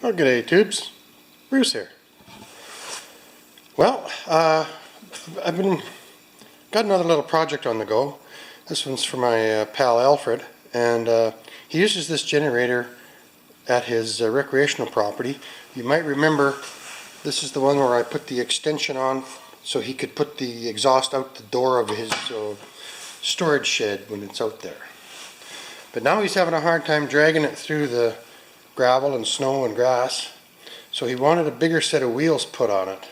Oh, g'day tubes, Bruce here. Well, got another little project on the go. This one's for my pal Alfred, and he uses this generator at his recreational property. You might remember this is the one where I put the extension on so he could put the exhaust out the door of his storage shed when it's out there. But now he's having a hard time dragging it through the gravel and snow and grass, so he wanted a bigger set of wheels put on it.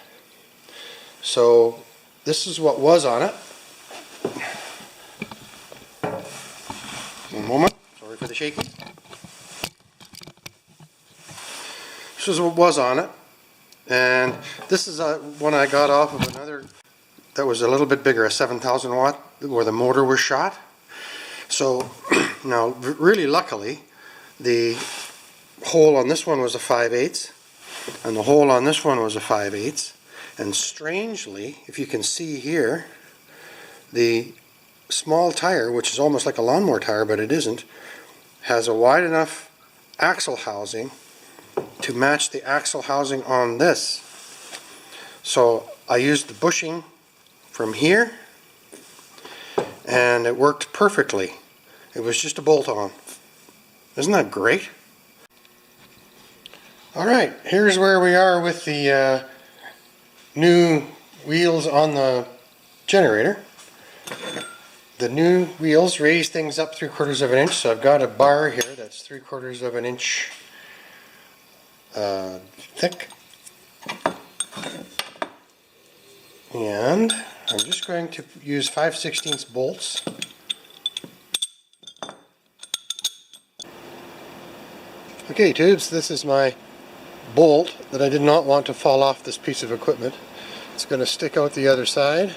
So this is what was on it. One moment, sorry for the shaking. This is what was on it, and this is one I got off of another that was a little bit bigger, a 7,000 watt, where the motor was shot. So now, really luckily, the hole on this one was a 5/8, and the hole on this one was a 5/8. And strangely, if you can see here, the small tire, which is almost like a lawnmower tire, but it isn't, has a wide enough axle housing to match the axle housing on this. So I used the bushing from here, and it worked perfectly. It was just a bolt-on. Isn't that great? Alright, here's where we are with the new wheels on the generator. The new wheels raise things up 3/4 of an inch, so I've got a bar here that's 3/4 of an inch thick. And I'm just going to use 5/16 bolts. Okay tubes, this is my bolt that I did not want to fall off this piece of equipment. It's going to stick out the other side,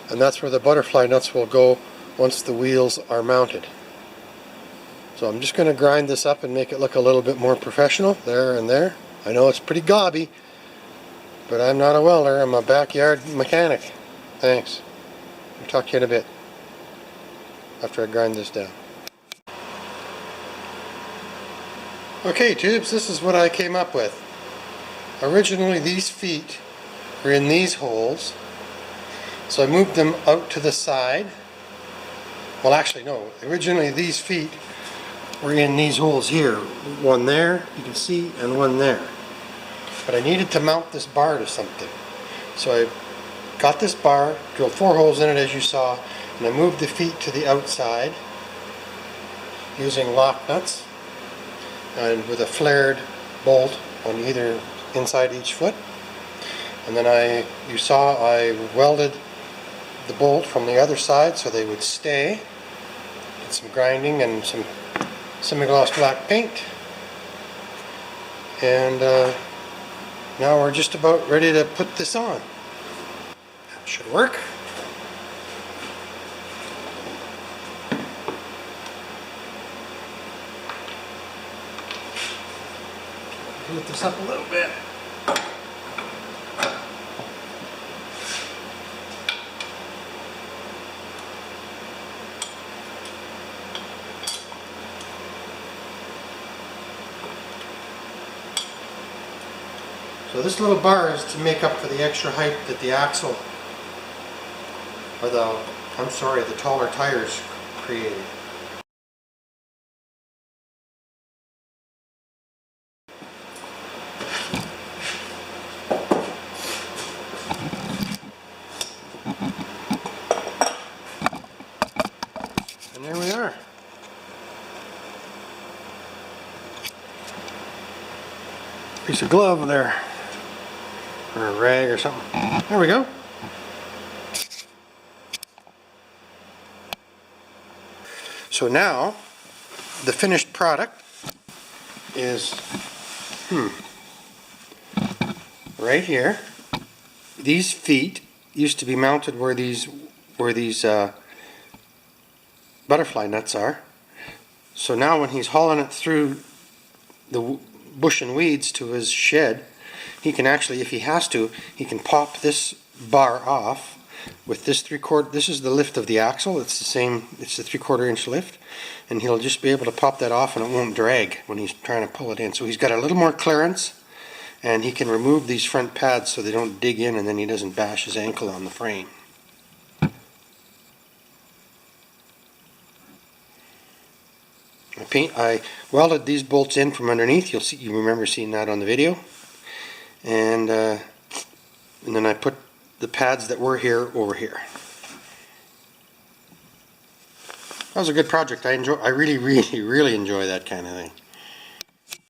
and that's where the butterfly nuts will go once the wheels are mounted. So I'm just going to grind this up and make it look a little bit more professional, there and there. I know it's pretty gobby, but I'm not a welder, I'm a backyard mechanic. Thanks. I'll talk to you in a bit after I grind this down. Okay tubes, this is what I came up with. Originally these feet were in these holes, so I moved them out to the side. Well, actually no, originally these feet were in these holes here. One there, you can see, and one there. But I needed to mount this bar to something. So I got this bar, drilled 4 holes in it as you saw, and I moved the feet to the outside using lock nuts, and with a flared bolt on either inside each foot. And then you saw I welded the bolt from the other side so they would stay. Did some grinding and some semi-gloss black paint. And now we're just about ready to put this on. That should work. Lift this up a little bit. So this little bar is to make up for the extra height that the axle, or the taller tires created. And there we are. Piece of glove there, or a rag or something. There we go. So now the finished product is right here. These feet used to be mounted where these butterfly nuts are. So now when he's hauling it through the bush and weeds to his shed, he can actually, if he has to, he can pop this bar off with this this is the lift of the axle. It's the same, it's the 3/4 inch lift, and he'll just be able to pop that off and it won't drag when he's trying to pull it in. So he's got a little more clearance, and he can remove these front pads so they don't dig in and then he doesn't bash his ankle on the frame. I welded these bolts in from underneath. You remember seeing that on the video, and then I put the pads that were here over here. That was a good project. I really enjoy that kind of thing.